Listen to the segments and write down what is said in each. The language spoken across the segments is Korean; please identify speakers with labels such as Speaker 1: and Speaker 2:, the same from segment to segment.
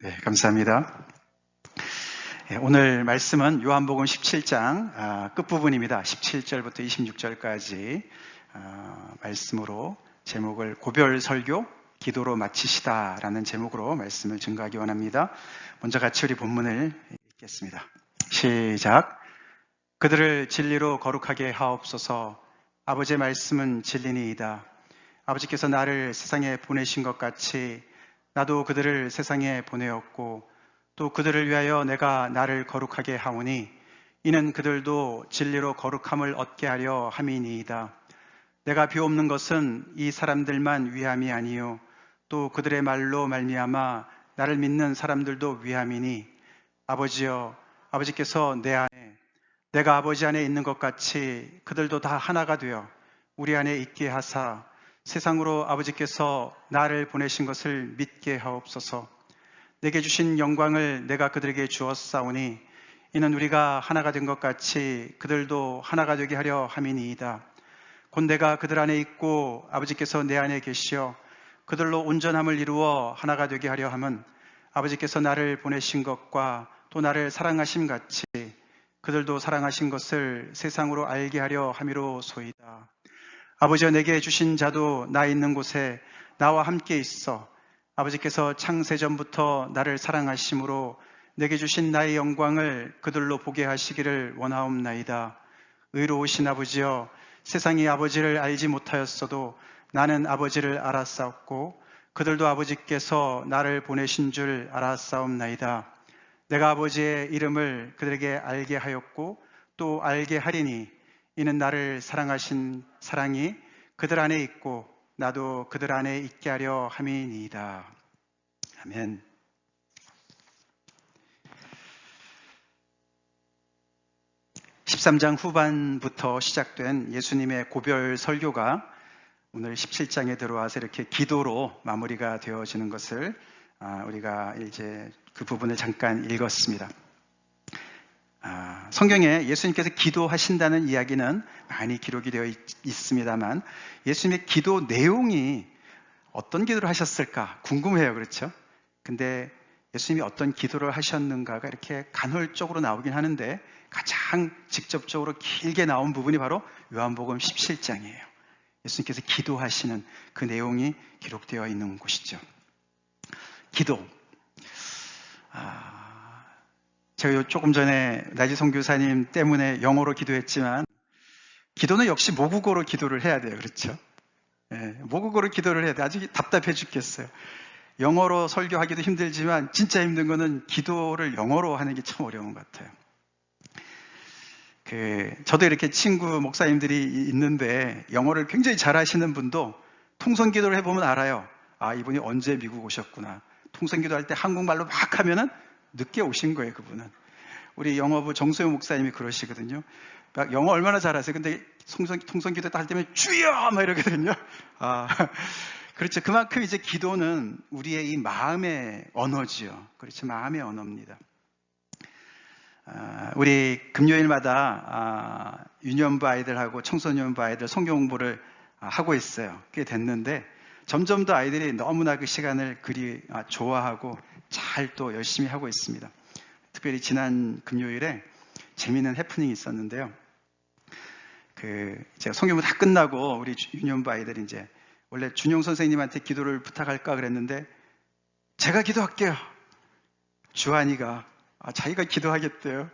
Speaker 1: 네, 감사합니다. 오늘 말씀은 요한복음 17장 끝부분입니다. 17절부터 26절까지 말씀으로 제목을 고별 설교, 기도로 마치시다 라는 제목으로 말씀을 증거하기 원합니다. 먼저 같이 우리 본문을 읽겠습니다. 시작. 그들을 진리로 거룩하게 하옵소서. 아버지의 말씀은 진리니이다. 아버지께서 나를 세상에 보내신 것 같이 나도 그들을 세상에 보내었고 또 그들을 위하여 내가 나를 거룩하게 하오니 이는 그들도 진리로 거룩함을 얻게 하려 함이니이다. 내가 비옵는 것은 이 사람들만 위함이 아니요 또 그들의 말로 말미암아 나를 믿는 사람들도 위함이니 아버지여, 아버지께서 내 안에 내가 아버지 안에 있는 것 같이 그들도 다 하나가 되어 우리 안에 있게 하사 세상으로 아버지께서 나를 보내신 것을 믿게 하옵소서. 내게 주신 영광을 내가 그들에게 주었사오니 이는 우리가 하나가 된 것 같이 그들도 하나가 되게 하려 함이니이다. 곧 내가 그들 안에 있고 아버지께서 내 안에 계시어 그들로 온전함을 이루어 하나가 되게 하려 함은 아버지께서 나를 보내신 것과 또 나를 사랑하심 같이 그들도 사랑하신 것을 세상으로 알게 하려 함이로소이다. 아버지여, 내게 주신 자도 나 있는 곳에 나와 함께 있어 아버지께서 창세전부터 나를 사랑하심으로 내게 주신 나의 영광을 그들로 보게 하시기를 원하옵나이다. 의로우신 아버지여, 세상이 아버지를 알지 못하였어도 나는 아버지를 알았사옵고 그들도 아버지께서 나를 보내신 줄 알았사옵나이다. 내가 아버지의 이름을 그들에게 알게 하였고 또 알게 하리니 이는 나를 사랑하신 사랑이 그들 안에 있고 나도 그들 안에 있게 하려 함이니이다. 아멘. (13장) 후반부터 시작된 예수님의 고별 설교가 오늘 17장에 들어와서 이렇게 기도로 마무리가 되어지는 것을 우리가 이제 그 부분을 잠깐 읽었습니다. 성경에 예수님께서 기도하신다는 이야기는 많이 기록이 되어 있습니다만 예수님의 기도 내용이 어떤 기도를 하셨을까 궁금해요. 그렇죠? 근데 예수님이 어떤 기도를 하셨는가가 이렇게 간헐적으로 나오긴 하는데 가장 직접적으로 길게 나온 부분이 바로 요한복음 17장이에요. 예수님께서 기도하시는 그 내용이 기록되어 있는 곳이죠. 기도. 제가 조금 전에 나지 선교사님 때문에 영어로 기도했지만 기도는 역시 모국어로 기도를 해야 돼요. 그렇죠? 네, 모국어로 기도를 해야 돼요. 아주 답답해 죽겠어요. 영어로 설교하기도 힘들지만 진짜 힘든 거는 기도를 영어로 하는 게 참 어려운 것 같아요. 저도 이렇게 친구 목사님들이 있는데 영어를 굉장히 잘하시는 분도 통성기도를 해보면 알아요. 이분이 언제 미국 오셨구나. 통성기도 할 때 한국말로 막 하면은 늦게 오신 거예요, 그분은. 우리 영어부 정소영 목사님이 그러시거든요. 막 영어 얼마나 잘하세요. 근데 통성기도 할 때면 주여! 막 이러거든요. 그렇죠. 그만큼 이제 기도는 우리의 이 마음의 언어지요. 그렇죠. 마음의 언어입니다. 우리 금요일마다 유년부 아이들하고 청소년부 아이들 성경 공부를 하고 있어요. 꽤 됐는데 점점 더 아이들이 너무나 그 시간을 그리 좋아하고 잘 또 열심히 하고 있습니다. 특별히 지난 금요일에 재미있는 해프닝이 있었는데요. 제가 성경 공부 다 끝나고 우리 유년부 아이들이 이제 원래 준용 선생님한테 기도를 부탁할까 그랬는데 제가 기도할게요. 주한이가 자기가 기도하겠대요.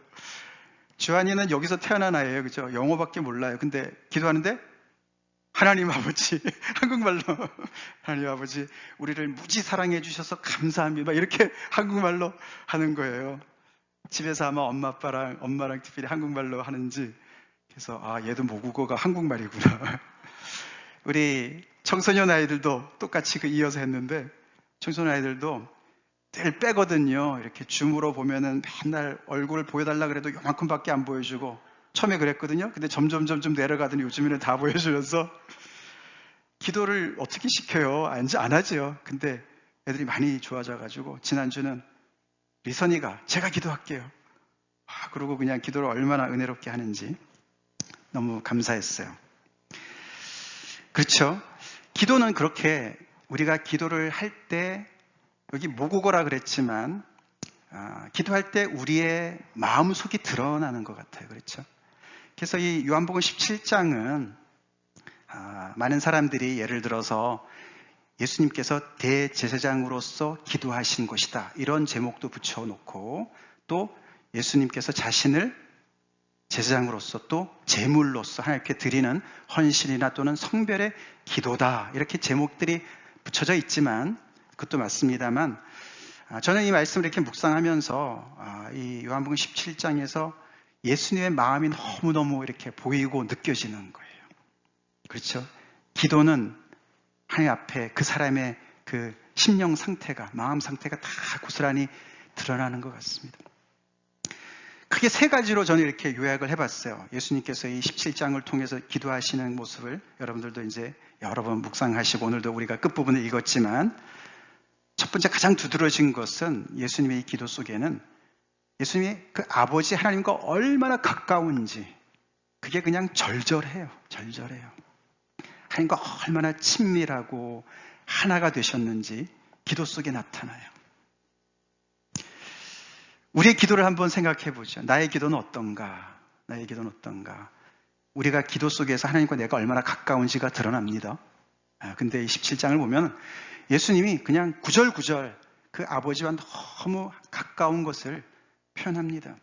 Speaker 1: 주한이는 여기서 태어난 아이예요. 그죠? 영어밖에 몰라요. 근데 기도하는데 하나님 아버지, 한국말로 하나님 아버지, 우리를 무지 사랑해 주셔서 감사합니다. 이렇게 한국말로 하는 거예요. 집에서 아마 엄마랑 특별히 한국말로 하는지 그래서 얘도 모국어가 한국말이구나. 우리 청소년 아이들도 똑같이 이어서 했는데 청소년 아이들도 늘 빼거든요. 이렇게 줌으로 보면은 맨날 얼굴을 보여달라 그래도 요만큼밖에 안 보여주고 처음에 그랬거든요. 근데 점점 내려가더니 요즘에는 다 보여주면서 기도를 어떻게 시켜요? 안 하죠. 근데 애들이 많이 좋아져가지고 지난주는 리선이가 제가 기도할게요. 그러고 그냥 기도를 얼마나 은혜롭게 하는지 너무 감사했어요. 그렇죠? 기도는 그렇게 우리가 기도를 할 때 여기 모국어라 그랬지만 기도할 때 우리의 마음속이 드러나는 것 같아요. 그렇죠? 그래서 이 요한복음 17장은 많은 사람들이 예를 들어서 예수님께서 대제사장으로서 기도하신 것이다, 이런 제목도 붙여놓고, 또 예수님께서 자신을 제사장으로서 또 제물로서 하나님께 드리는 헌신이나 또는 성별의 기도다, 이렇게 제목들이 붙여져 있지만, 그것도 맞습니다만, 저는 이 말씀을 이렇게 묵상하면서 이 요한복음 17장에서 예수님의 마음이 너무너무 이렇게 보이고 느껴지는 거예요. 그렇죠? 기도는 하나님 앞에 그 사람의 그 심령 상태가, 마음 상태가 다 고스란히 드러나는 것 같습니다. 크게 세 가지로 저는 이렇게 요약을 해봤어요. 예수님께서 이 17장을 통해서 기도하시는 모습을 여러분들도 이제 여러 번 묵상하시고, 오늘도 우리가 끝부분을 읽었지만, 첫 번째 가장 두드러진 것은 예수님의 이 기도 속에는 예수님이 그 아버지 하나님과 얼마나 가까운지, 그게 그냥 절절해요. 하나님과 얼마나 친밀하고 하나가 되셨는지 기도 속에 나타나요. 우리의 기도를 한번 생각해 보죠. 나의 기도는 어떤가? 우리가 기도 속에서 하나님과 내가 얼마나 가까운지가 드러납니다. 근데 이 17장을 보면 예수님이 그냥 구절구절 그 아버지와 너무 가까운 것을 표현합니다.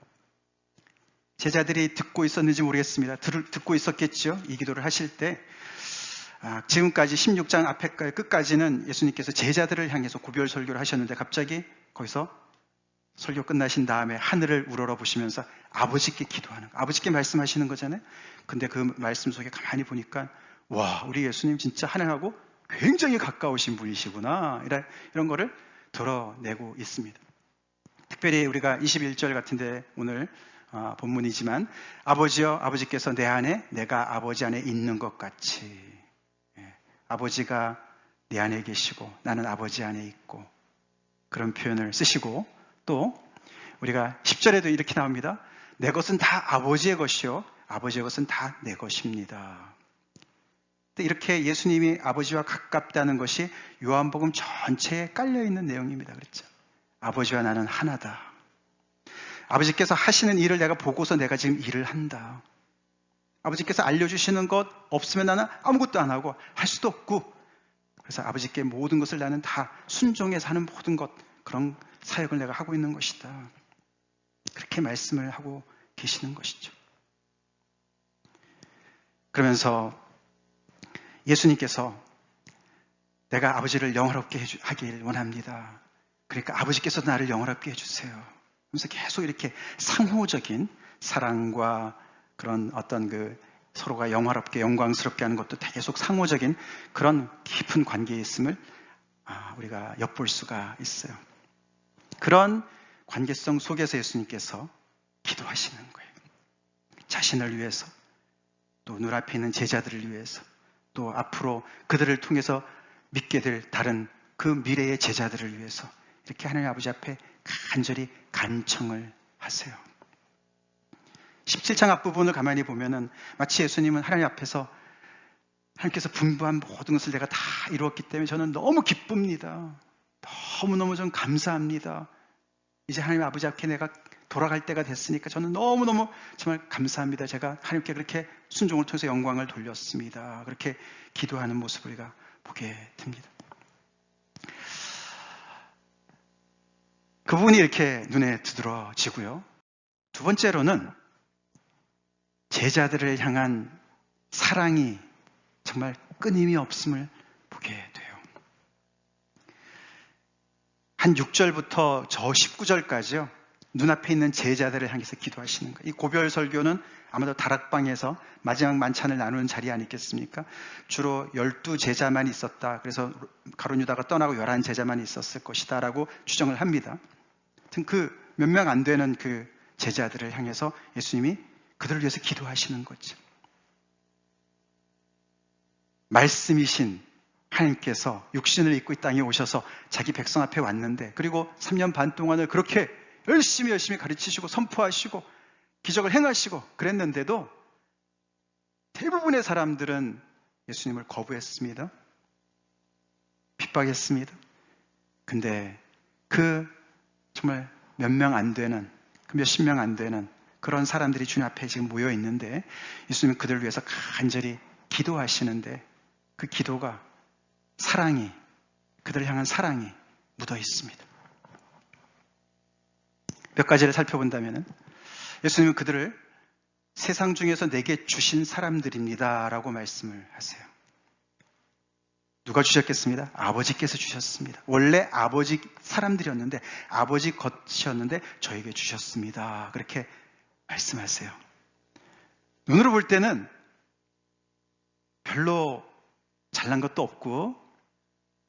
Speaker 1: 제자들이 듣고 있었는지 모르겠습니다. 듣고 있었겠죠. 이 기도를 하실 때 지금까지 16장 앞에까지 끝까지는 예수님께서 제자들을 향해서 고별 설교를 하셨는데, 갑자기 거기서 설교 끝나신 다음에 하늘을 우러러 보시면서 아버지께 기도하는, 아버지께 말씀하시는 거잖아요. 근데 그 말씀 속에 가만히 보니까, 와, 우리 예수님 진짜 하나님하고 굉장히 가까우신 분이시구나, 이런 거를 드러내고 있습니다. 특별히 우리가 21절 같은데, 오늘 본문이지만, 아버지여, 아버지께서 내 안에, 내가 아버지 안에 있는 것 같이, 아버지가 내 안에 계시고 나는 아버지 안에 있고, 그런 표현을 쓰시고, 또 우리가 10절에도 이렇게 나옵니다. 내 것은 다 아버지의 것이요 아버지의 것은 다 내 것입니다. 이렇게 예수님이 아버지와 가깝다는 것이 요한복음 전체에 깔려있는 내용입니다. 그렇죠? 아버지와 나는 하나다. 아버지께서 하시는 일을 내가 보고서 내가 지금 일을 한다. 아버지께서 알려주시는 것 없으면 나는 아무것도 안 하고 할 수도 없고, 그래서 아버지께 모든 것을 나는 다 순종해서 하는 모든 것, 그런 사역을 내가 하고 있는 것이다. 그렇게 말씀을 하고 계시는 것이죠. 그러면서 예수님께서 내가 아버지를 영화롭게 하길 원합니다. 그러니까 아버지께서 나를 영화롭게 해주세요. 그래서 계속 이렇게 상호적인 사랑과 그런 어떤 그 서로가 영화롭게 영광스럽게 하는 것도 계속 상호적인 그런 깊은 관계에 있음을 우리가 엿볼 수가 있어요. 그런 관계성 속에서 예수님께서 기도하시는 거예요. 자신을 위해서, 또 눈앞에 있는 제자들을 위해서, 또 앞으로 그들을 통해서 믿게 될 다른 그 미래의 제자들을 위해서 이렇게 하나님 아버지 앞에 간절히 간청을 하세요. 17장 앞부분을 가만히 보면은 마치 예수님은 하나님 앞에서 하나님께서 분부한 모든 것을 내가 다 이루었기 때문에 저는 너무 기쁩니다. 너무너무 좀 감사합니다. 이제 하나님 아버지 앞에 내가 돌아갈 때가 됐으니까 저는 너무너무 정말 감사합니다. 제가 하나님께 그렇게 순종을 통해서 영광을 돌렸습니다. 그렇게 기도하는 모습을 우리가 보게 됩니다. 그 부분이 이렇게 눈에 두드러지고요. 두 번째로는 제자들을 향한 사랑이 정말 끊임이 없음을 보게 돼요. 한 6절부터 저 19절까지요. 눈앞에 있는 제자들을 향해서 기도하시는 거예요. 이 고별 설교는 아마도 다락방에서 마지막 만찬을 나누는 자리 아니겠습니까? 주로 12제자만 있었다. 그래서 가룟 유다가 떠나고 11제자만 있었을 것이다 라고 추정을 합니다. 그 몇 명 안 되는 그 제자들을 향해서 예수님이 그들을 위해서 기도하시는 거죠. 말씀이신 하나님께서 육신을 입고 이 땅에 오셔서 자기 백성 앞에 왔는데, 그리고 3년 반 동안을 그렇게 열심히 가르치시고 선포하시고 기적을 행하시고 그랬는데도 대부분의 사람들은 예수님을 거부했습니다. 핍박했습니다. 근데 그 정말 몇 명 안 되는, 그 몇십 명 안 되는 그런 사람들이 주님 앞에 지금 모여 있는데 예수님은 그들을 위해서 간절히 기도하시는데 그 기도가 사랑이, 그들을 향한 사랑이 묻어 있습니다. 몇 가지를 살펴본다면 예수님은 그들을 세상 중에서 내게 주신 사람들입니다 라고 말씀을 하세요. 누가 주셨겠습니다? 아버지께서 주셨습니다. 원래 아버지 사람들이었는데 아버지 것이었는데 저에게 주셨습니다. 그렇게 말씀하세요. 눈으로 볼 때는 별로 잘난 것도 없고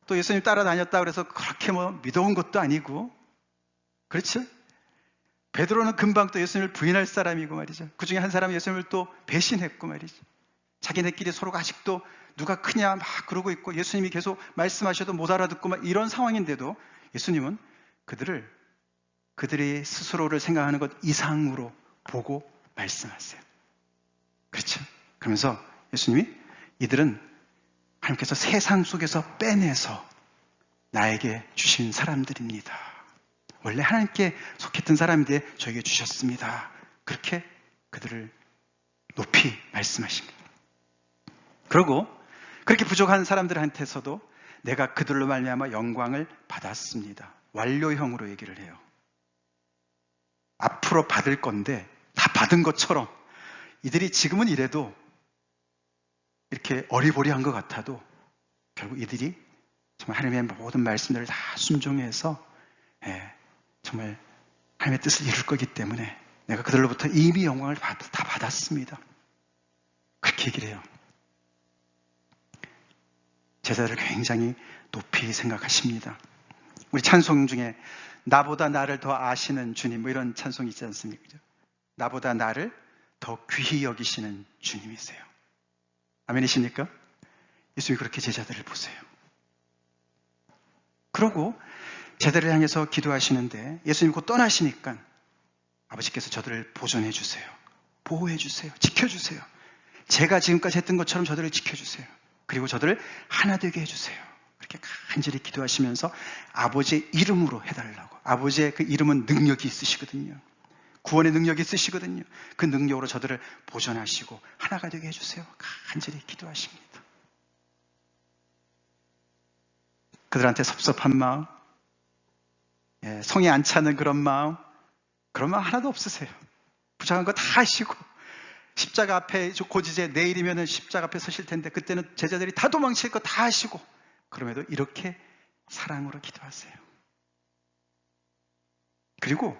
Speaker 1: 또 예수님 따라다녔다 그래서 그렇게 믿어온 것도 아니고, 그렇죠? 베드로는 금방 또 예수님을 부인할 사람이고 말이죠. 그 중에 한 사람은 예수님을 또 배신했고 말이죠. 자기네끼리 서로가 아직도 누가 크냐 막 그러고 있고 예수님이 계속 말씀하셔도 못 알아듣고 막 이런 상황인데도 예수님은 그들이 스스로를 생각하는 것 이상으로 보고 말씀하세요. 그렇죠? 그러면서 예수님이 이들은 하나님께서 세상 속에서 빼내서 나에게 주신 사람들입니다. 원래 하나님께 속했던 사람인데 저에게 주셨습니다. 그렇게 그들을 높이 말씀하십니다. 그리고 그렇게 부족한 사람들한테서도 내가 그들로 말미암아 영광을 받았습니다. 완료형으로 얘기를 해요. 앞으로 받을 건데 다 받은 것처럼 이들이 지금은 이래도 이렇게 어리버리한 것 같아도 결국 이들이 정말 하나님의 모든 말씀들을 다 순종해서 정말 하나님의 뜻을 이룰 거기 때문에 내가 그들로부터 이미 영광을 다 받았습니다. 그렇게 얘기를 해요. 제자들을 굉장히 높이 생각하십니다. 우리 찬송 중에 나보다 나를 더 아시는 주님 뭐 이런 찬송이 있지 않습니까? 나보다 나를 더 귀히 여기시는 주님이세요. 아멘이십니까? 예수님이 그렇게 제자들을 보세요. 그러고 제자들을 향해서 기도하시는데 예수님이 곧 떠나시니까 아버지께서 저들을 보존해 주세요. 보호해 주세요. 지켜주세요. 제가 지금까지 했던 것처럼 저들을 지켜주세요. 그리고 저들을 하나 되게 해주세요. 그렇게 간절히 기도하시면서 아버지의 이름으로 해달라고. 아버지의 그 이름은 능력이 있으시거든요. 구원의 능력이 있으시거든요. 그 능력으로 저들을 보존하시고 하나가 되게 해주세요. 간절히 기도하십니다. 그들한테 섭섭한 마음, 성에 안 차는 그런 마음 하나도 없으세요. 부족한 거 다 하시고 십자가 앞에 곧 이제 내일이면 십자가 앞에 서실 텐데 그때는 제자들이 다 도망칠 거 다 하시고 그럼에도 이렇게 사랑으로 기도하세요. 그리고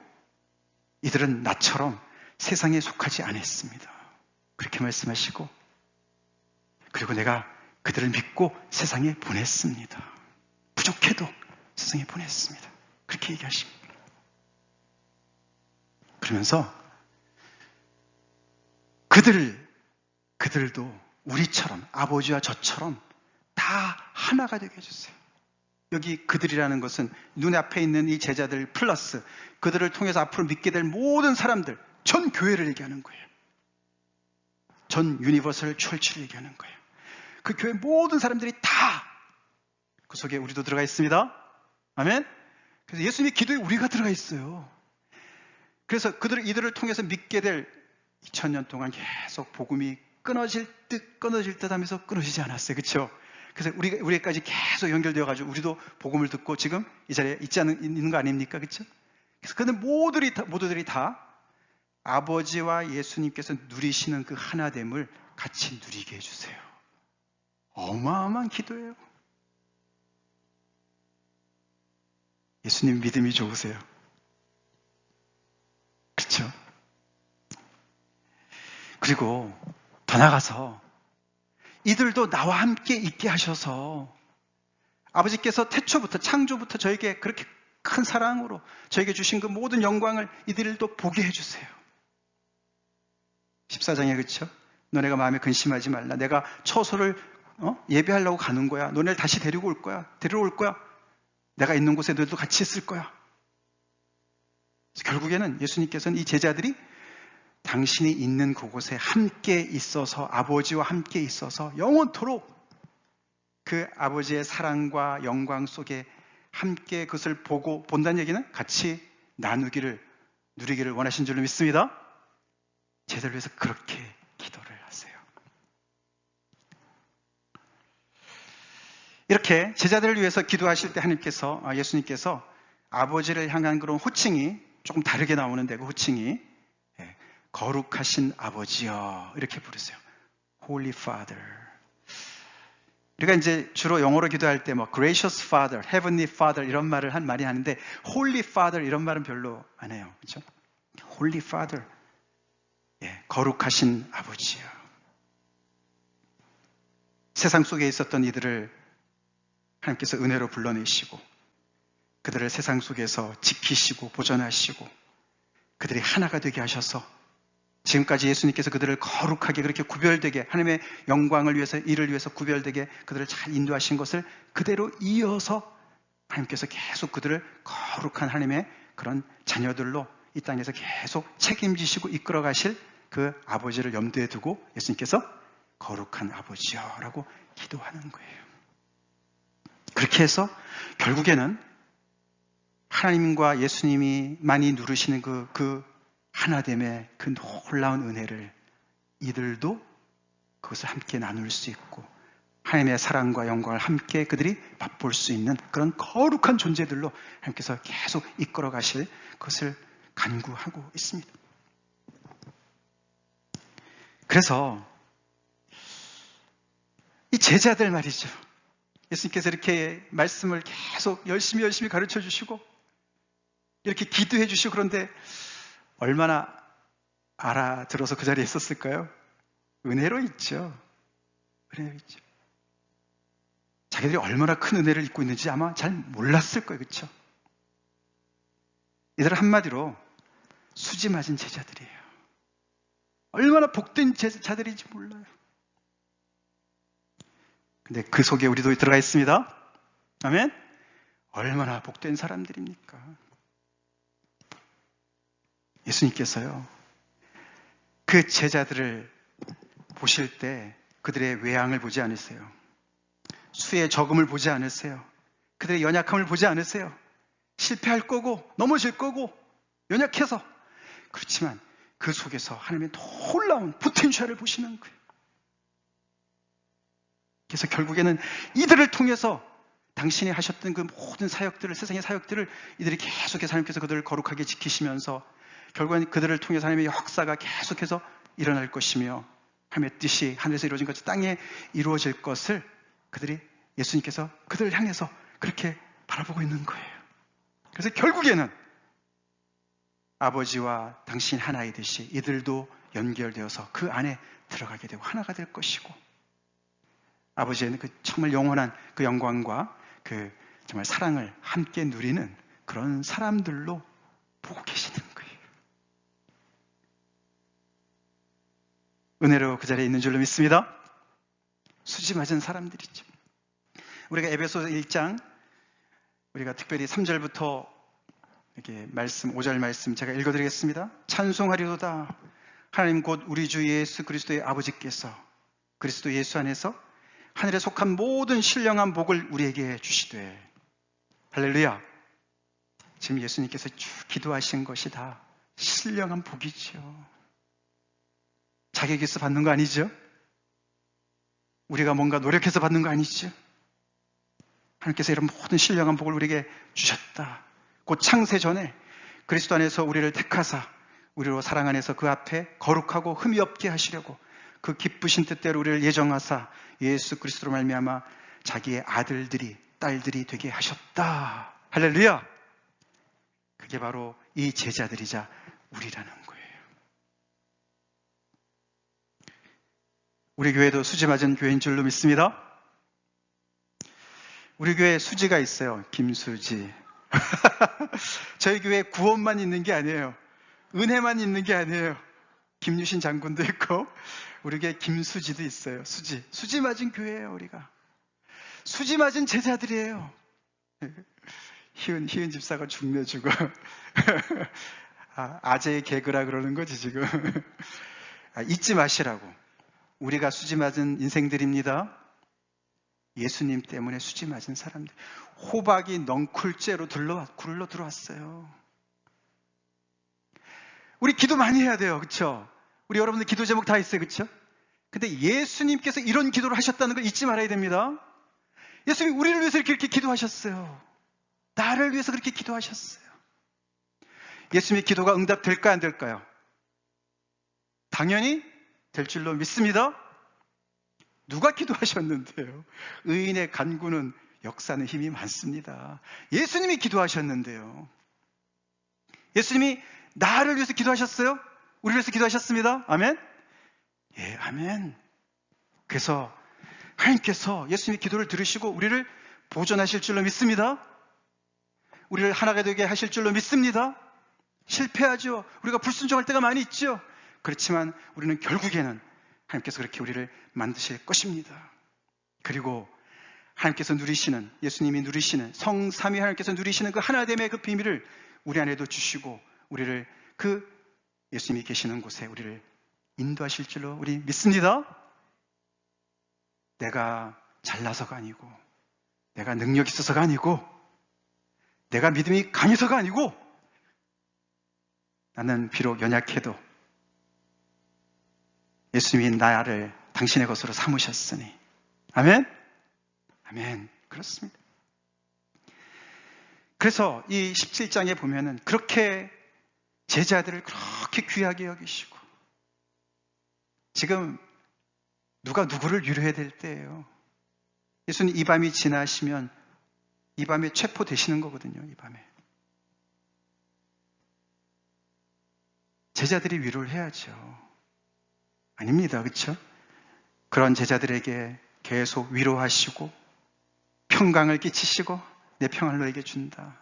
Speaker 1: 이들은 나처럼 세상에 속하지 않았습니다. 그렇게 말씀하시고 그리고 내가 그들을 믿고 세상에 보냈습니다. 부족해도 세상에 보냈습니다. 그렇게 얘기하십니다. 그러면서 그들도 우리처럼 아버지와 저처럼 다 하나가 되게 해주세요. 여기 그들이라는 것은 눈 앞에 있는 이 제자들 플러스 그들을 통해서 앞으로 믿게 될 모든 사람들, 전 교회를 얘기하는 거예요. 전 유니버설 철치를 얘기하는 거예요. 그 교회 모든 사람들이 다 그 속에 우리도 들어가 있습니다. 아멘. 그래서 예수님의 기도에 우리가 들어가 있어요. 그래서 이들을 통해서 믿게 될 2000년 동안 계속 복음이 끊어질 듯 하면서 끊어지지 않았어요. 그렇죠? 그래서 우리까지 계속 연결되어가지고 우리도 복음을 듣고 지금 이 자리에 있는 거 아닙니까? 그렇죠? 그래서 그들 모두들이 다 아버지와 예수님께서 누리시는 그 하나됨을 같이 누리게 해주세요. 어마어마한 기도예요. 예수님 믿음이 좋으세요. 그렇죠? 그리고 더 나가서 이들도 나와 함께 있게 하셔서 아버지께서 태초부터 창조부터 저에게 그렇게 큰 사랑으로 저에게 주신 그 모든 영광을 이들도 보게 해주세요. 14장에 그렇죠? 너네가 마음에 근심하지 말라. 내가 처소를 예배하려고 가는 거야. 너네를 다시 데려올 거야. 내가 있는 곳에 너희도 같이 있을 거야. 결국에는 예수님께서는 이 제자들이 당신이 있는 그곳에 함께 있어서 아버지와 함께 있어서 영원토록 그 아버지의 사랑과 영광 속에 함께 그것을 보고 본다는 얘기는 같이 누리기를 원하신 줄로 믿습니다. 제자를 위해서 그렇게 기도를 하세요. 이렇게 제자들을 위해서 기도하실 때 예수님께서 아버지를 향한 그런 호칭이 조금 다르게 나오는데, 그 호칭이 거룩하신 아버지여 이렇게 부르세요. Holy Father. 우리가 이제 주로 영어로 기도할 때 Gracious Father, Heavenly Father 이런 말을 많이 하는데 Holy Father 이런 말은 별로 안 해요. 그렇죠? Holy Father. 거룩하신 아버지요. 세상 속에 있었던 이들을 하나님께서 은혜로 불러내시고 그들을 세상 속에서 지키시고 보존하시고 그들이 하나가 되게 하셔서 지금까지 예수님께서 그들을 거룩하게 그렇게 구별되게 하나님의 영광을 위해서 일을 위해서 구별되게 그들을 잘 인도하신 것을 그대로 이어서 하나님께서 계속 그들을 거룩한 하나님의 그런 자녀들로 이 땅에서 계속 책임지시고 이끌어 가실 그 아버지를 염두에 두고 예수님께서 거룩한 아버지여라고 기도하는 거예요. 그렇게 해서 결국에는 하나님과 예수님이 많이 누르시는 그 하나됨의 그 놀라운 은혜를 이들도 그것을 함께 나눌 수 있고 하나님의 사랑과 영광을 함께 그들이 맛볼 수 있는 그런 거룩한 존재들로 하나님께서 계속 이끌어 가실 것을 간구하고 있습니다. 그래서 이 제자들 말이죠. 예수님께서 이렇게 말씀을 계속 열심히 가르쳐 주시고 이렇게 기도해 주시고 그런데 얼마나 알아들어서 그 자리에 있었을까요? 은혜로 있죠. 은혜로 있죠. 자기들이 얼마나 큰 은혜를 입고 있는지 아마 잘 몰랐을 거예요. 그렇죠? 이들은 한마디로 수지 맞은 제자들이에요. 얼마나 복된 제자들인지 몰라요. 근데 그 속에 우리도 들어가 있습니다. 아멘? 얼마나 복된 사람들입니까? 예수님께서요, 그 제자들을 보실 때 그들의 외양을 보지 않으세요. 수의 적음을 보지 않으세요. 그들의 연약함을 보지 않으세요. 실패할 거고, 넘어질 거고, 연약해서. 그렇지만 그 속에서 하나님의 놀라운 포텐셜을 보시는 거예요. 그래서 결국에는 이들을 통해서 당신이 하셨던 그 모든 사역들을, 세상의 사역들을 이들이 계속해서 하나님께서 그들을 거룩하게 지키시면서 결국엔 그들을 통해서 하나님의 역사가 계속해서 일어날 것이며 하나님의 뜻이 하늘에서 이루어진 것이 땅에 이루어질 것을 그들이 예수님께서 그들을 향해서 그렇게 바라보고 있는 거예요. 그래서 결국에는 아버지와 당신 하나이듯이 이들도 연결되어서 그 안에 들어가게 되고 하나가 될 것이고 아버지의 그 정말 영원한 그 영광과 그 정말 사랑을 함께 누리는 그런 사람들로 보고 계시는 거예요. 은혜로 그 자리에 있는 줄로 믿습니다. 수지 맞은 사람들이죠. 우리가 에베소 1장 우리가 특별히 3절부터 이렇게 말씀 5절 말씀 제가 읽어드리겠습니다. 찬송하리로다 하나님 곧 우리 주 예수 그리스도의 아버지께서 그리스도 예수 안에서 하늘에 속한 모든 신령한 복을 우리에게 주시되 할렐루야. 지금 예수님께서 쭉 기도하신 것이 다 신령한 복이죠. 자격에서 받는 거 아니죠? 우리가 뭔가 노력해서 받는 거 아니죠? 하나님께서 이런 모든 신령한 복을 우리에게 주셨다. 곧 창세 전에 그리스도 안에서 우리를 택하사 우리로 사랑 안에서 그 앞에 거룩하고 흠이 없게 하시려고 그 기쁘신 뜻대로 우리를 예정하사 예수 그리스도로 말미암아 자기의 아들들이 딸들이 되게 하셨다. 할렐루야. 그게 바로 이 제자들이자 우리라는 거예요. 우리 교회도 수지 맞은 교회인 줄로 믿습니다. 우리 교회에 수지가 있어요. 김수지. 저희 교회에 구원만 있는 게 아니에요. 은혜만 있는 게 아니에요. 김유신 장군도 있고 우리 교회에 김수지도 있어요. 수지 맞은 교회예요. 우리가 수지 맞은 제자들이에요. 희은 집사가 죽내주고 아재의 개그라 그러는 거지 지금. 잊지 마시라고. 우리가 수지 맞은 인생들입니다. 예수님 때문에 수지 맞은 사람들, 호박이 넝쿨째로 굴러 들어왔어요. 우리 기도 많이 해야 돼요. 그렇죠? 우리 여러분들 기도 제목 다 있어요. 그렇죠? 근데 예수님께서 이런 기도를 하셨다는 걸 잊지 말아야 됩니다. 예수님 우리를 위해서 이렇게 기도하셨어요. 나를 위해서 그렇게 기도하셨어요. 예수님의 기도가 응답될까 안 될까요? 당연히 될 줄로 믿습니다. 누가 기도하셨는데요? 의인의 간구는 역사는 힘이 많습니다. 예수님이 기도하셨는데요. 예수님이 나를 위해서 기도하셨어요? 우리를 위해서 기도하셨습니다. 아멘? 예, 아멘. 그래서 하나님께서 예수님의 기도를 들으시고 우리를 보존하실 줄로 믿습니다. 우리를 하나가 되게 하실 줄로 믿습니다. 실패하죠. 우리가 불순종할 때가 많이 있죠. 그렇지만 우리는 결국에는 하나님께서 그렇게 우리를 만드실 것입니다. 그리고 하나님께서 누리시는, 예수님이 누리시는, 성삼위 하나님께서 누리시는 그 하나됨의 그 비밀을 우리 안에도 주시고 우리를 그 예수님이 계시는 곳에 우리를 인도하실 줄로 우리 믿습니다. 내가 잘나서가 아니고, 내가 능력이 있어서가 아니고, 내가 믿음이 강해서가 아니고, 나는 비록 연약해도 예수님이 나를 당신의 것으로 삼으셨으니. 아멘? 아멘. 그렇습니다. 그래서 이 17장에 보면은 그렇게 제자들을 그렇게 귀하게 여기시고, 지금 누가 누구를 위로해야 될 때예요. 예수님 이 밤이 지나시면 이 밤에 체포되시는 거거든요. 이 밤에. 제자들이 위로를 해야죠. 아닙니다. 그렇죠? 그런 제자들에게 계속 위로하시고 평강을 끼치시고 내 평안을 너에게 준다.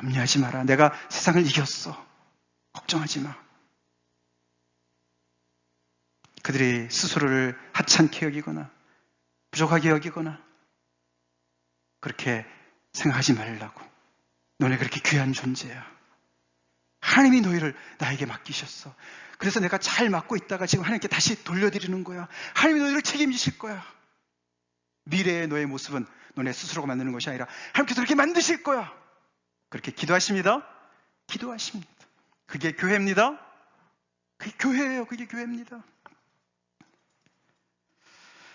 Speaker 1: 염려하지 마라. 내가 세상을 이겼어. 걱정하지 마. 그들이 스스로를 하찮게 여기거나 부족하게 여기거나 그렇게 생각하지 말라고. 너네 그렇게 귀한 존재야. 하나님이 너희를 나에게 맡기셨어. 그래서 내가 잘 맡고 있다가 지금 하나님께 다시 돌려드리는 거야. 하나님이 너희를 책임지실 거야. 미래의 너의 모습은 너네 스스로가 만드는 것이 아니라 하나님께서 그렇게 만드실 거야. 그렇게 기도하십니다. 기도하십니다. 그게 교회입니다. 그게 교회예요. 그게 교회입니다.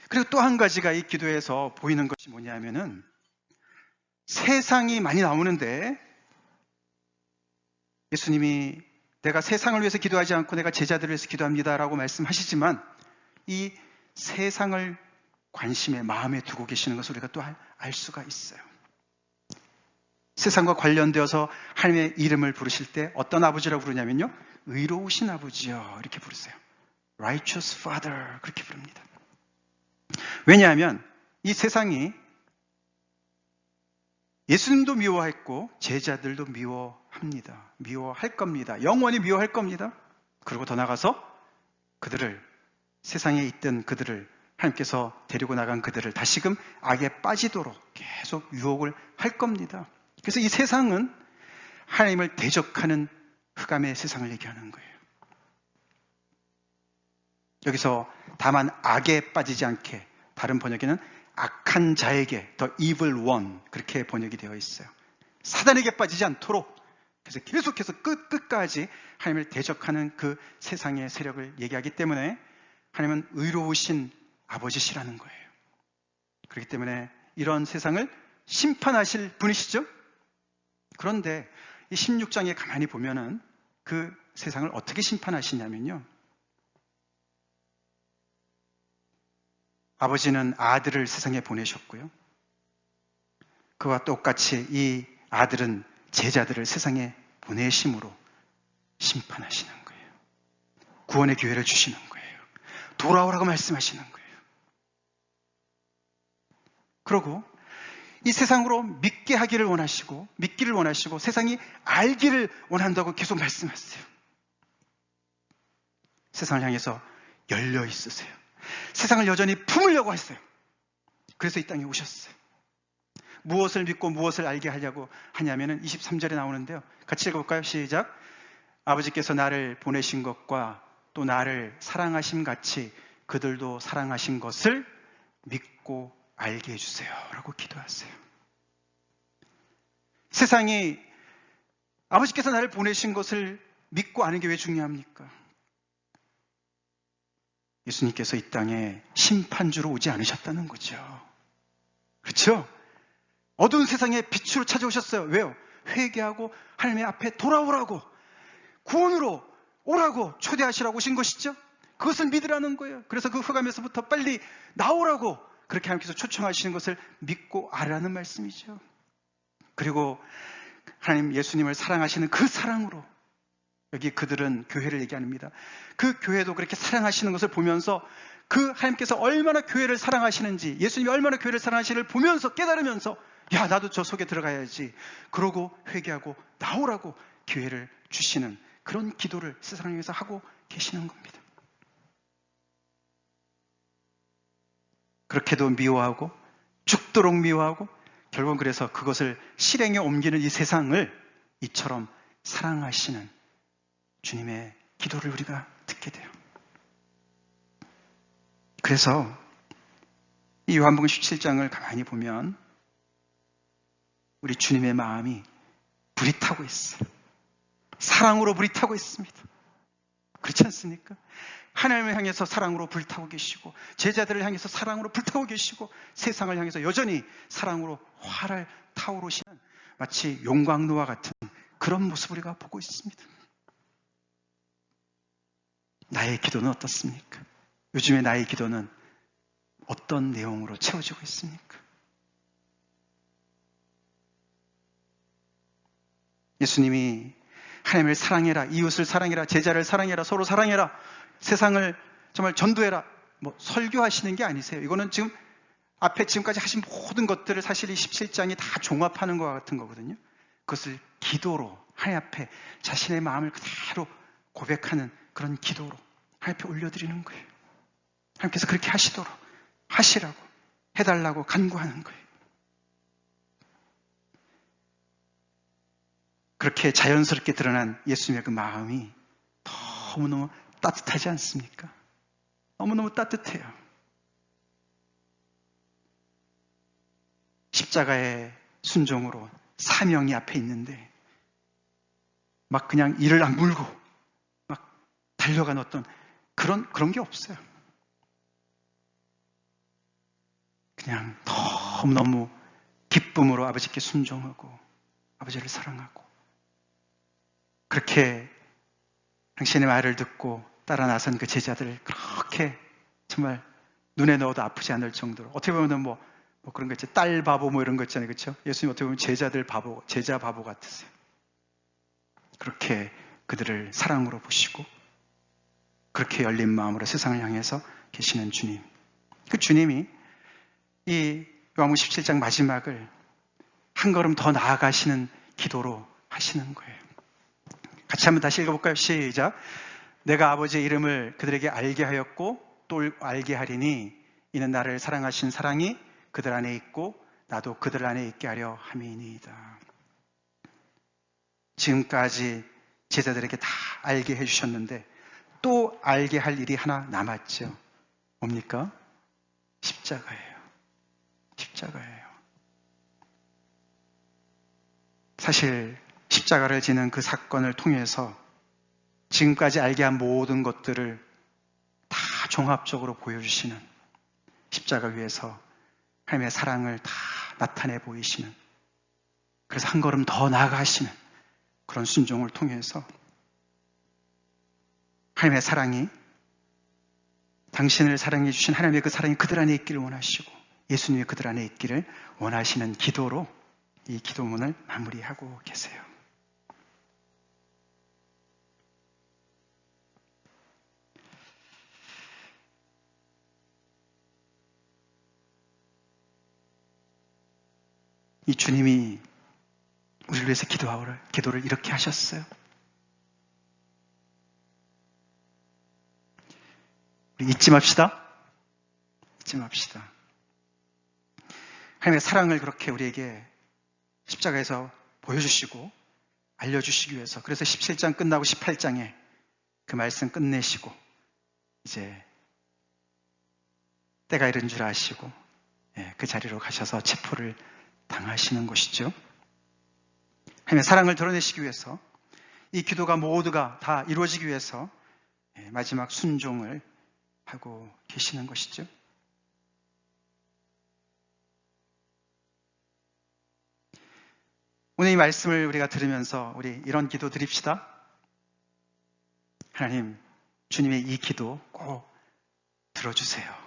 Speaker 1: 그리고 또 한 가지가 이 기도에서 보이는 것이 뭐냐면은 세상이 많이 나오는데 예수님이 내가 세상을 위해서 기도하지 않고 내가 제자들을 위해서 기도합니다라고 말씀하시지만 이 세상을 관심에 마음에 두고 계시는 것을 우리가 또 알 수가 있어요. 세상과 관련되어서 하나님의 이름을 부르실 때 어떤 아버지라고 부르냐면요. 의로우신 아버지요. 이렇게 부르세요. Righteous Father. 그렇게 부릅니다. 왜냐하면 이 세상이 예수님도 미워했고 제자들도 미워합니다. 미워할 겁니다. 영원히 미워할 겁니다. 그리고 더 나아가서 그들을, 세상에 있던 그들을, 하나님께서 데리고 나간 그들을 다시금 악에 빠지도록 계속 유혹을 할 겁니다. 그래서 이 세상은 하나님을 대적하는 흑암의 세상을 얘기하는 거예요. 여기서 다만 악에 빠지지 않게, 다른 번역에는 악한 자에게, the evil one, 그렇게 번역이 되어 있어요. 사단에게 빠지지 않도록, 그래서 계속해서 끝까지 하나님을 대적하는 그 세상의 세력을 얘기하기 때문에 하나님은 의로우신 아버지시라는 거예요. 그렇기 때문에 이런 세상을 심판하실 분이시죠. 그런데 이 16장에 가만히 보면은 그 세상을 어떻게 심판하시냐면요. 아버지는 아들을 세상에 보내셨고요. 그와 똑같이 이 아들은 제자들을 세상에 보내심으로 심판하시는 거예요. 구원의 기회를 주시는 거예요. 돌아오라고 말씀하시는 거예요. 그러고 이 세상으로 믿기를 원하시고 세상이 알기를 원한다고 계속 말씀하세요. 세상을 향해서 열려 있으세요. 세상을 여전히 품으려고 했어요. 그래서 이 땅에 오셨어요. 무엇을 믿고 무엇을 알게 하려고 하냐면은 23절에 나오는데요. 같이 읽어볼까요? 시작. 아버지께서 나를 보내신 것과 또 나를 사랑하심 같이 그들도 사랑하신 것을 믿고 알게 해주세요 라고 기도하세요. 세상이 아버지께서 나를 보내신 것을 믿고 아는 게 왜 중요합니까? 예수님께서 이 땅에 심판주로 오지 않으셨다는 거죠. 그렇죠? 어두운 세상에 빛으로 찾아오셨어요. 왜요? 회개하고 하나님의 앞에 돌아오라고, 구원으로 오라고 초대하시라고 오신 것이죠. 그것을 믿으라는 거예요. 그래서 그 흑암에서부터 빨리 나오라고 그렇게 하나님께서 초청하시는 것을 믿고 알라는 말씀이죠. 그리고 하나님 예수님을 사랑하시는 그 사랑으로, 여기 그들은 교회를 얘기합니다. 그 교회도 그렇게 사랑하시는 것을 보면서 그 하나님께서 얼마나 교회를 사랑하시는지, 예수님이 얼마나 교회를 사랑하시는지를 보면서 깨달으면서 야, 나도 저 속에 들어가야지. 그러고 회개하고 나오라고 기회를 주시는 그런 기도를 세상을 위해서 하고 계시는 겁니다. 그렇게도 미워하고 죽도록 미워하고 결국은 그래서 그것을 실행에 옮기는 이 세상을 이처럼 사랑하시는 주님의 기도를 우리가 듣게 돼요. 그래서 이 요한복음 17장을 가만히 보면 우리 주님의 마음이 불이 타고 있어요. 사랑으로 불이 타고 있습니다. 그렇지 않습니까? 하나님을 향해서 사랑으로 불타고 계시고, 제자들을 향해서 사랑으로 불타고 계시고, 세상을 향해서 여전히 사랑으로 활을 타오르시는 마치 용광로와 같은 그런 모습을 우리가 보고 있습니다. 나의 기도는 어떻습니까? 요즘에 나의 기도는 어떤 내용으로 채워지고 있습니까? 예수님이 하나님을 사랑해라, 이웃을 사랑해라, 제자를 사랑해라, 서로 사랑해라, 세상을 정말 전도해라, 설교하시는 게 아니세요. 이거는 지금 앞에 지금까지 하신 모든 것들을 사실 이 17장이 다 종합하는 것 같은 거거든요. 그것을 기도로 하나님 앞에 자신의 마음을 그대로 고백하는 그런 기도로 하나님 앞에 올려드리는 거예요. 하나님께서 그렇게 하시도록 하시라고 해달라고 간구하는 거예요. 그렇게 자연스럽게 드러난 예수님의 그 마음이 너무너무 따뜻하지 않습니까? 너무너무 따뜻해요. 십자가의 순종으로 사명이 앞에 있는데 막 그냥 이를 악물고 막 달려간 어떤 그런 게 없어요. 그냥 너무너무 기쁨으로 아버지께 순종하고 아버지를 사랑하고, 그렇게 당신의 말을 듣고 따라 나선 그 제자들을 그렇게 정말 눈에 넣어도 아프지 않을 정도로, 어떻게 보면 뭐 그런 거 있죠. 딸 바보 이런 거 있잖아요. 그렇죠? 예수님 어떻게 보면 제자들 바보, 제자 바보 같으세요. 그렇게 그들을 사랑으로 보시고 그렇게 열린 마음으로 세상을 향해서 계시는 주님. 그 주님이 이 요한복음 17장 마지막을 한 걸음 더 나아가시는 기도로 하시는 거예요. 같이 한번 다시 읽어볼까요? 시작. 내가 아버지의 이름을 그들에게 알게 하였고 또 알게 하리니 이는 나를 사랑하신 사랑이 그들 안에 있고 나도 그들 안에 있게 하려 함이니이다. 지금까지 제자들에게 다 알게 해주셨는데 또 알게 할 일이 하나 남았죠. 뭡니까? 십자가예요. 십자가예요. 사실 십자가를 지는 그 사건을 통해서 지금까지 알게 한 모든 것들을 다 종합적으로 보여주시는, 십자가 위에서 하나님의 사랑을 다 나타내 보이시는, 그래서 한 걸음 더 나아가시는 그런 순종을 통해서 하나님의 사랑이, 당신을 사랑해 주신 하나님의 그 사랑이 그들 안에 있기를 원하시고 예수님이 그들 안에 있기를 원하시는 기도로 이 기도문을 마무리하고 계세요. 이 주님이 우리를 위해서 기도를 이렇게 하셨어요. 우리 잊지 맙시다. 잊지 맙시다. 하나님의 사랑을 그렇게 우리에게 십자가에서 보여주시고 알려주시기 위해서, 그래서 17장 끝나고 18장에 그 말씀 끝내시고 이제 때가 이른 줄 아시고 그 자리로 가셔서 체포를 당하시는 것이죠. 하나님의 사랑을 드러내시기 위해서, 이 기도가 모두가 다 이루어지기 위해서 마지막 순종을 하고 계시는 것이죠. 오늘 이 말씀을 우리가 들으면서 우리 이런 기도 드립시다. 하나님, 주님의 이 기도 꼭 들어주세요.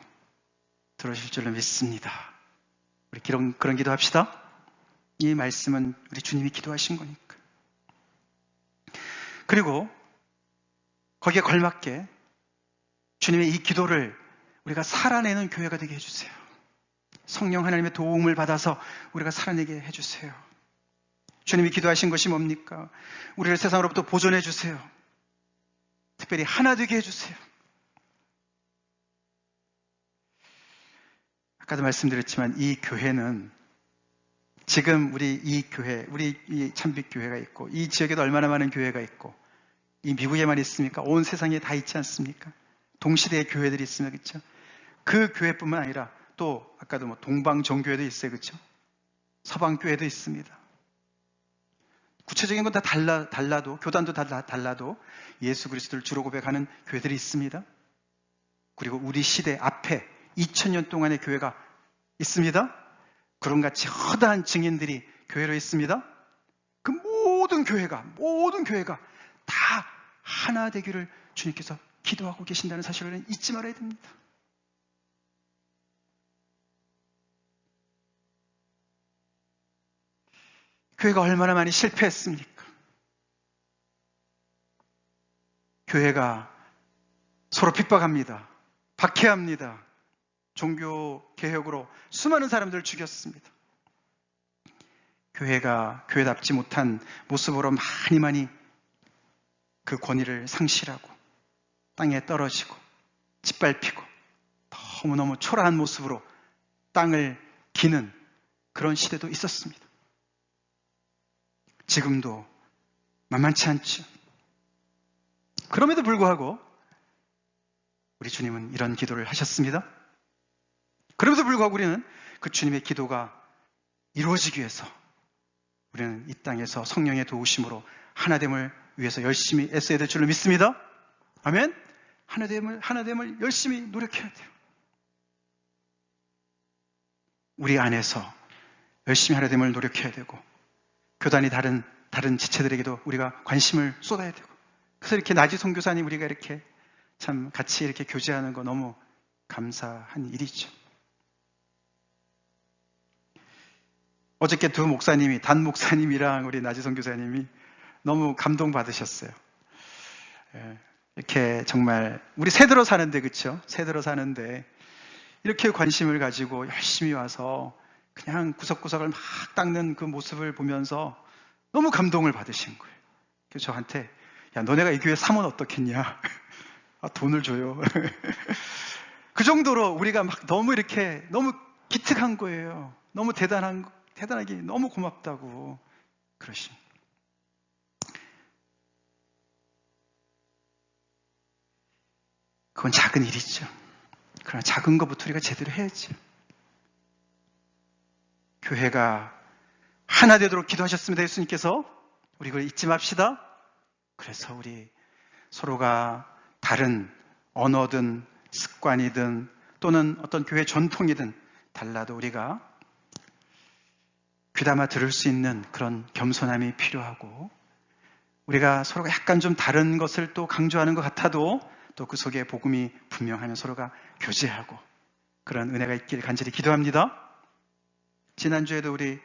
Speaker 1: 들어주실 줄로 믿습니다. 우리 그런 기도 합시다. 이 말씀은 우리 주님이 기도하신 거니까. 그리고 거기에 걸맞게 주님의 이 기도를 우리가 살아내는 교회가 되게 해주세요. 성령 하나님의 도움을 받아서 우리가 살아내게 해주세요. 주님이 기도하신 것이 뭡니까? 우리를 세상으로부터 보존해 주세요. 특별히 하나 되게 해주세요. 아까도 말씀드렸지만 이 교회는 지금 우리 이 교회, 우리 이 참빛교회가 있고, 이 지역에도 얼마나 많은 교회가 있고, 이 미국에만 있습니까? 온 세상에 다 있지 않습니까? 동시대의 교회들이 있으면, 그렇죠? 그 교회뿐만 아니라 또 아까도 뭐 동방정교회도 있어요, 그렇죠? 서방교회도 있습니다. 구체적인 건 다 달라도, 교단도 다 달라도 예수 그리스도를 주로 고백하는 교회들이 있습니다. 그리고 우리 시대 앞에 2000년 동안의 교회가 있습니다. 그런 같이 허다한 증인들이 교회로 있습니다. 그 모든 교회가 다 하나 되기를 주님께서 기도하고 계신다는 사실을 잊지 말아야 됩니다. 교회가 얼마나 많이 실패했습니까? 교회가 서로 핍박합니다. 박해합니다. 종교 개혁으로 수많은 사람들을 죽였습니다. 교회가 교회답지 못한 모습으로 많이 그 권위를 상실하고 땅에 떨어지고 짓밟히고 너무너무 초라한 모습으로 땅을 기는 그런 시대도 있었습니다. 지금도 만만치 않죠. 그럼에도 불구하고 우리 주님은 이런 기도를 하셨습니다. 그럼에도 불구하고 우리는 그 주님의 기도가 이루어지기 위해서 우리는 이 땅에서 성령의 도우심으로 하나됨을 위해서 열심히 애써야 될 줄로 믿습니다. 아멘. 하나됨을 열심히 노력해야 돼요. 우리 안에서 열심히 하나됨을 노력해야 되고, 교단이 다른 지체들에게도 우리가 관심을 쏟아야 되고, 그래서 이렇게 나지 선교사님 우리가 이렇게 참 같이 이렇게 교제하는 거 너무 감사한 일이죠. 어저께 단 목사님이랑 우리 나지 선교사님이 너무 감동받으셨어요. 이렇게 정말 우리 새들어 사는데, 그렇죠? 새들어 사는데 이렇게 관심을 가지고 열심히 와서 그냥 구석구석을 막 닦는 그 모습을 보면서 너무 감동을 받으신 거예요. 그래서 저한테, 야, 너네가 이 교회 사면 어떻겠냐? 아, 돈을 줘요. 그 정도로 우리가 막 너무 기특한 거예요. 너무 대단하게 너무 고맙다고 그러신. 그건 작은 일이죠. 그러나 작은 것부터 우리가 제대로 해야죠. 교회가 하나 되도록 기도하셨습니다. 예수님께서. 우리 그걸 잊지 맙시다. 그래서 우리 서로가 다른 언어든 습관이든 또는 어떤 교회 전통이든 달라도 우리가 귀담아 들을 수 있는 그런 겸손함이 필요하고, 우리가 서로가 약간 좀 다른 것을 또 강조하는 것 같아도 또 그 속에 복음이 분명하면 서로가 교제하고, 그런 은혜가 있길 간절히 기도합니다. 지난주에도 우리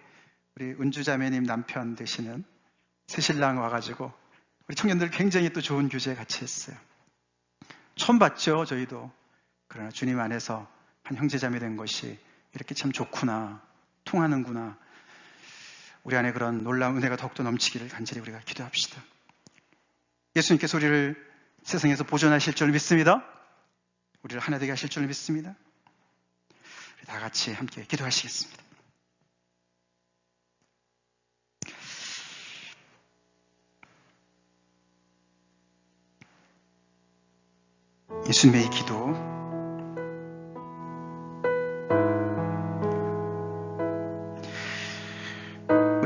Speaker 1: 은주자매님 남편 되시는 새신랑 와가지고 우리 청년들 굉장히 또 좋은 교제 같이 했어요. 처음 봤죠, 저희도. 그러나 주님 안에서 한 형제자매 된 것이 이렇게 참 좋구나, 통하는구나. 우리 안에 그런 놀라운 은혜가 더욱더 넘치기를 간절히 우리가 기도합시다. 예수님께서 우리를 세상에서 보존하실 줄 믿습니다. 우리를 하나 되게 하실 줄 믿습니다. 우리 다 같이 함께 기도하시겠습니다. 예수님의 이 기도,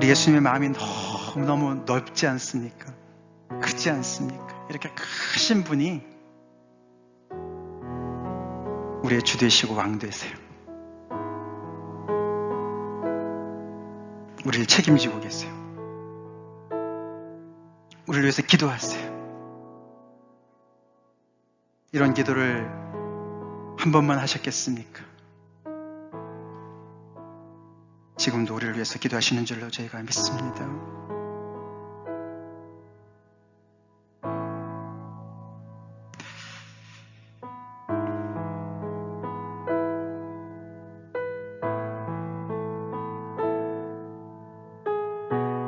Speaker 1: 우리 예수님의 마음이 너무 넓지 않습니까? 크지 않습니까? 이렇게 크신 분이 우리의 주 되시고 왕 되세요. 우리를 책임지고 계세요. 우리를 위해서 기도하세요. 이런 기도를 한 번만 하셨겠습니까? 지금도 우리를 위해서 기도하시는 줄로 저희가 믿습니다.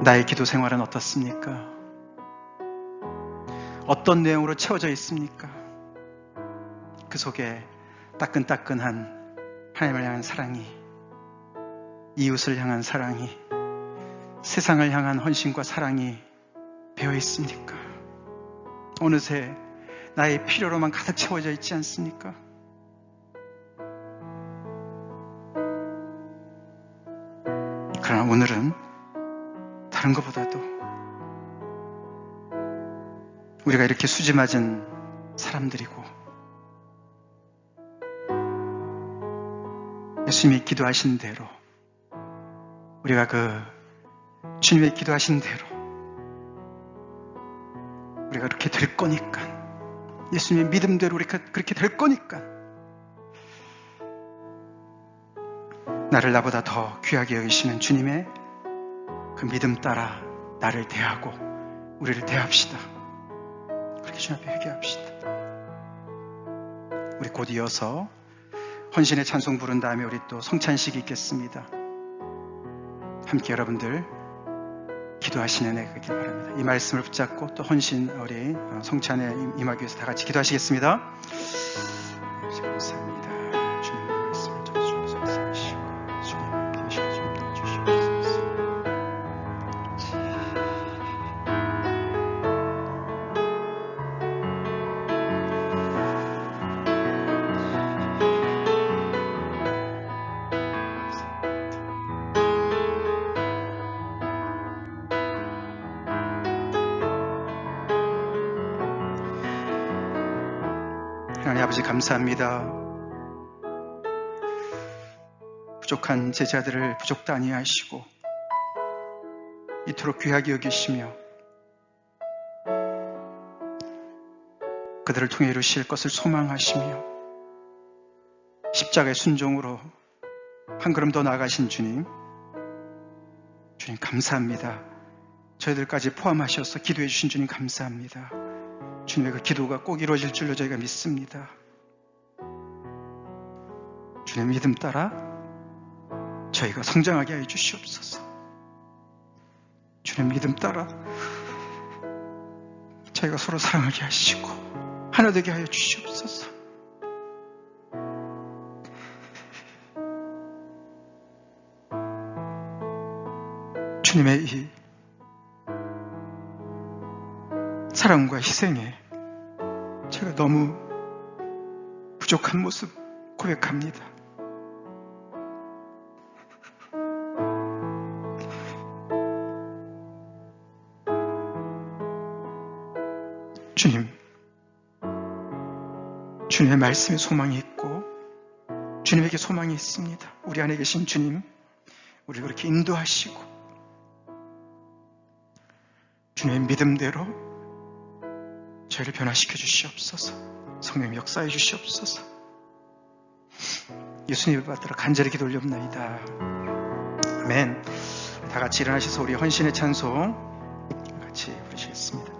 Speaker 1: 나의 기도 생활은 어떻습니까? 어떤 내용으로 채워져 있습니까? 그 속에 따끈따끈한 하나님을 향한 사랑이, 이웃을 향한 사랑이, 세상을 향한 헌신과 사랑이 배어 있습니까? 어느새 나의 필요로만 가득 채워져 있지 않습니까? 그러나 오늘은 다른 것보다도 우리가 이렇게 수지 맞은 사람들이고 예수님이 기도하신 대로 우리가 그 주님의 기도하신 대로 우리가 그렇게 될 거니까, 예수님의 믿음대로 우리가 그렇게 될 거니까 나를 나보다 더 귀하게 여기시는 주님의 그 믿음 따라 나를 대하고 우리를 대합시다. 그렇게 주님 앞에 회개합시다. 우리 곧 이어서 헌신의 찬송 부른 다음에 우리 또 성찬식이 있겠습니다. 함께 여러분들 기도하시는 애 되길 바랍니다. 이 말씀을 붙잡고 또 헌신 우리 성찬에 임하기 위해서 다 같이 기도하시겠습니다. 감사합니다. 주님의 말씀을 전해주셔서 감사하시고 주님의 되시고 좀 주시옵소서. 하나님 아버지 감사합니다. 부족한 제자들을 부족도 아니하시고 이토록 귀하게 여기시며 그들을 통해 이루실 것을 소망하시며 십자가의 순종으로 한 걸음 더 나아가신 주님, 주님 감사합니다. 저희들까지 포함하셔서 기도해 주신 주님 감사합니다. 주님의 그 기도가 꼭 이루어질 줄로 저희가 믿습니다. 주님의 믿음 따라 저희가 성장하게 해 주시옵소서. 주님의 믿음 따라 저희가 서로 사랑하게 하시고 하나 되게 하여 주시옵소서. 주님의 이 사랑과 희생에 제가 너무 부족한 모습 고백합니다. 주님, 주님의 말씀에 소망이 있고 주님에게 소망이 있습니다. 우리 안에 계신 주님, 우리를 그렇게 인도하시고 주님의 믿음대로 저희를 변화시켜 주시옵소서. 성령 역사해 주시옵소서. 예수님을 받들어 간절히 기도 올려옵나이다. 아멘. 다 같이 일어나셔서 우리 헌신의 찬송 같이 부르시겠습니다.